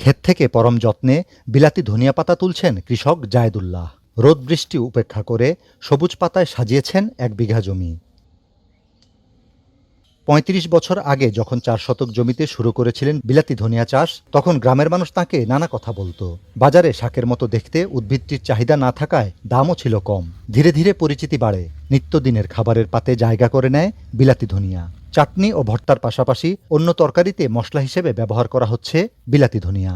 ক্ষেত থেকে পরম যত্নে বিলাতি ধনিয়া পাতা তুলছেন কৃষক জায়েদুল্লাহ। রোদ বৃষ্টি উপেক্ষা করে সবুজ পাতায় সাজিয়েছেন ১ বিঘা জমি। ৩৫ বছর আগে যখন ৪ শতক জমিতে শুরু করেছিলেন বিলাতি ধনিয়া চাষ, তখন গ্রামের মানুষ তাঁকে নানা কথা বলতো। বাজারে শাকের মতো দেখতে উদ্ভিদটির চাহিদা না থাকায় দামও ছিল কম। ধীরে ধীরে পরিচিতি বাড়ে, নিত্যদিনের খাবারের পাতে জায়গা করে নেয় বিলাতি ধনিয়া। চাটনি ও ভর্তার পাশাপাশি অন্য তরকারিতে মশলা হিসেবে ব্যবহার করা হচ্ছে বিলাতি ধনিয়া।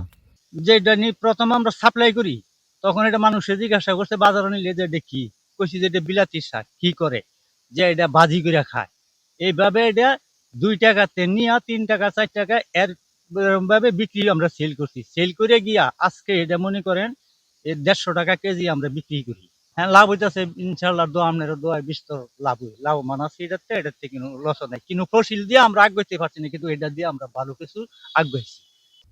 যেটা নিয়ে প্রথম আমরা সাপ্লাই করি, তখন এটা মানুষে জিজ্ঞাসা করছে বাজারে নিলে যে এটা কি, কইছি যে এটা বিলাতি শাক, কি করে যে এটা ভাজি করে খায়। এইভাবে এটা 2 টাকাতে নিয়ে 3 টাকা 4 টাকা এরকম ভাবে বিক্রি আমরা সেল করছি। সেল করে গিয়া আজকে এটা মনে করেন 150 টাকা কেজি আমরা বিক্রি করি। হ্যাঁ, লাভ হইতেছে ইনশাল্লাহ, দোয়া আপনার দোয়ায় বিস্তর লাভবান আছে। এটার থেকে কোনো লস নাই, কিন্তু ফসিল দিয়ে আমরা আগাইতে পারছি না, কিন্তু এটা দিয়ে আমরা ভালো কিছু আগাইছি।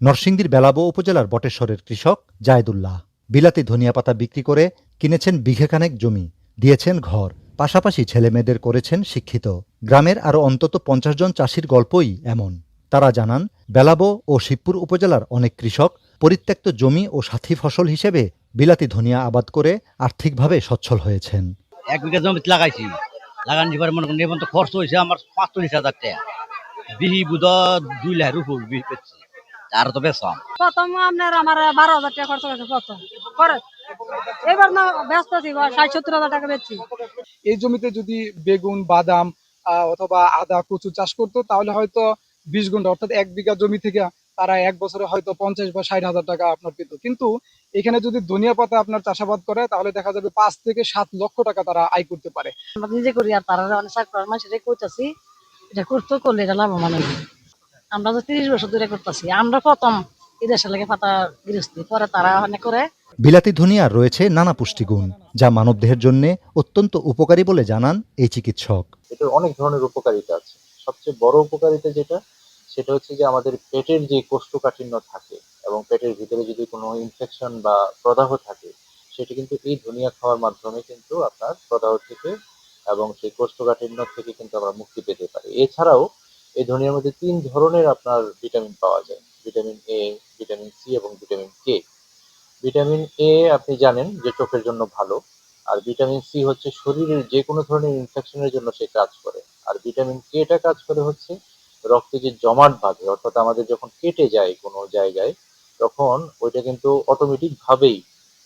নরসিংদীর বেলাবো উপজেলার বটেশ্বরের কৃষক জায়েদুল্লাহ বিলাতি ধনিয়া পাতা বিক্রি করে কিনেছেন বিঘেখানেক জমি, দিয়েছেন ঘর, পাশাপাশি ছেলেমেয়েদের করেছেন শিক্ষিত। গ্রামের আরও অন্তত ৫০ জন চাষির গল্পই এমন। তারা জানান, বেলাবো ও শিবপুর উপজেলার অনেক কৃষক পরিত্যক্ত জমি ও সাথী ফসল হিসেবে বিলাতি ধনিয়া আবাদ করে আর্থিকভাবে সচ্ছল হয়েছেন। 1 বিঘা জমিতে লাগাইছি, লাগানোর পরে মনে করেন এখন তো খরচ হয়েছে আমার 45,000 টাকা। বিহি বুধ 2 লাখের উপর বিহি পেয়েছি, আর তো বেশম। প্রথম আমার 12,000 টাকা খরচ হয়েছে প্রথম খরচ। এবার না ব্যস্ত আছি, 60-70 হাজার টাকা বেচছি। এই জমিতে যদি বেগুন, বাদাম অথবা আদা, কচু চাষ করতো, তাহলে হয়তো 20 গুণ, অর্থাৎ 1 বিঘা জমি থেকে তারা 1 বছরে হয়তো 50 বা 60 হাজার টাকা আপনার পেত। কিন্তু এখানে যদি ধনিয়া পাতা আপনার চাষাবাদ করে, তাহলে দেখা যাবে 5 থেকে 7 লক্ষ টাকা তারা আয় করতে পারে। আমরা নিজে করি, আর তারা অনেক চাকরি মানুষের করতেছি, এটা করলে এটা লাভবান হবে। আমরা তো 30 বছর ধরে করতেছি, আমরা প্রথম এই দেশের লাগে পাতা গৃহস্থী, পরে তারা অনেক করে। বিলাতি ধনিয়ার রয়েছে নানা পুষ্টিগুণ, যা মানবদেহের জন্য অত্যন্ত উপকারী বলে জানান এই চিকিৎসক। এটার অনেক ধরনের উপকারিতা আছে। সবচেয়ে বড় উপকারিতা সেটা হচ্ছে যে আমাদের পেটের যে কোষ্ঠকাঠিন্য থাকে এবং পেটের ভিতরে যদি কোনো ইনফেকশন বা প্রদাহ থাকে, সেটা কিন্তু এই ধনিয়া খাওয়ার মাধ্যমে কিন্তু আপনার প্রদাহ থেকে এবং সেই কোষ্ঠকাঠিন্য থেকে কিন্তু আমরা মুক্তি পেতে পারি। এছাড়াও এই ধনিয়ার মধ্যে 3 ধরনের আপনার ভিটামিন পাওয়া যায়: ভিটামিন এ, ভিটামিন সি এবং ভিটামিন কে। ভিটামিন এ আপনি জানেন যে চোখের জন্য ভালো, আর ভিটামিন সি হচ্ছে শরীরের যে কোনো ধরনের ইনফেকশনের জন্য সে কাজ করে, আর ভিটামিন কেটা কাজ করে হচ্ছে রক্তে যে জমাট বাঁধে, অর্থাৎ আমাদের যখন কেটে যায় কোনো জায়গায়, তখন ওইটা কিন্তু অটোমেটিক ভাবেই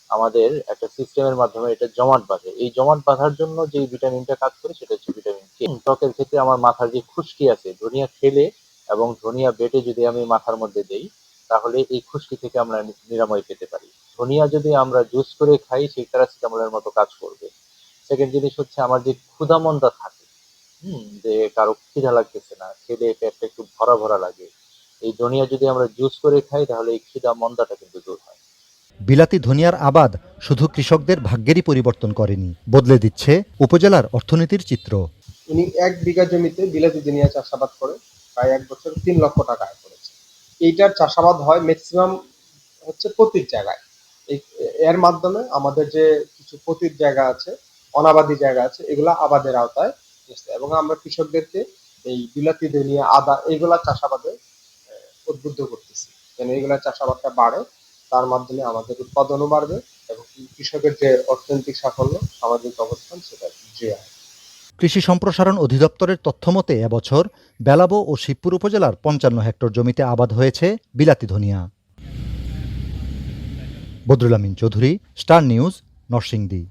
আমাদের একটা সিস্টেমের মাধ্যমে এটা জমাট বাঁধে। এই জমাট বাঁধার জন্য যে ভিটামিনটা কাজ করে সেটা হচ্ছে ভিটামিন কে। ত্বকের ক্ষেত্রে আমার মাথার যে খুশকি আছে, ধনিয়া খেলে এবং ধনিয়া বেটে যদি আমি মাথার মধ্যে দেই, তাহলে এই খুশকি থেকে আমরা নিরাময় পেতে পারি। ধনিয়া যদি আমরা জুস করে খাই, সেই প্যারাসিটামলের মতো কাজ করবে। সেকেন্ড জিনিস হচ্ছে আমার যে ক্ষুধামন্দা থাকে, যে কারো খিদা লাগতেছে না, খেলে পেটটা একটু ভরা ভরা লাগে, এই ধনিয়া যদি আমরা জুস করে খাই, তাহলে এই খিদা মন্দাটা কিন্তু দূর হয়। বিলাতি ধনিয়ার আবাদ শুধু কৃষকদের ভাগ্যেরই পরিবর্তন করেনি, বদলে দিচ্ছে উপজেলার অর্থনীতির চিত্র। উনি 1 বিঘা জমিতে বিলাতি ধনিয়া চাষাবাদ করে প্রায় 1 বছর 3 লক্ষ টাকা আয় করেছে। এইটার চাষাবাদ হয় ম্যাক্সিমাম হচ্ছে পতির জায়গায়। এর মাধ্যমে আমাদের যে কিছু পতির জায়গা আছে, অনাবাদি জায়গা আছে, এগুলা আবাদের আওতায় এসেছে, এবং আমরা কৃষকদেরকে এই বিলাতি ধনিয়া, আদা এইগুলা চাষাবাদে উদ্বুদ্ধ করতেছি, যেন এইগুলা চাষাবাদটা বাড়ে। তার মাধ্যমে আমাদের উৎপাদনও বাড়বে এবং কৃষকের যে অর্থনৈতিক সাফল্য, সামাজিক অবস্থান, সেটা দৃঢ় হয়। কৃষি সম্প্রসারণ অধিদপ্তরের তথ্যমতে এবছর বেলাবো ও শিবপুর উপজেলার ৫৫ হেক্টর জমিতে আবাদ হয়েছে বিলাতি ধনিয়া। বদরুল আমিন চৌধুরী, স্টার নিউজ, নরসিংদী।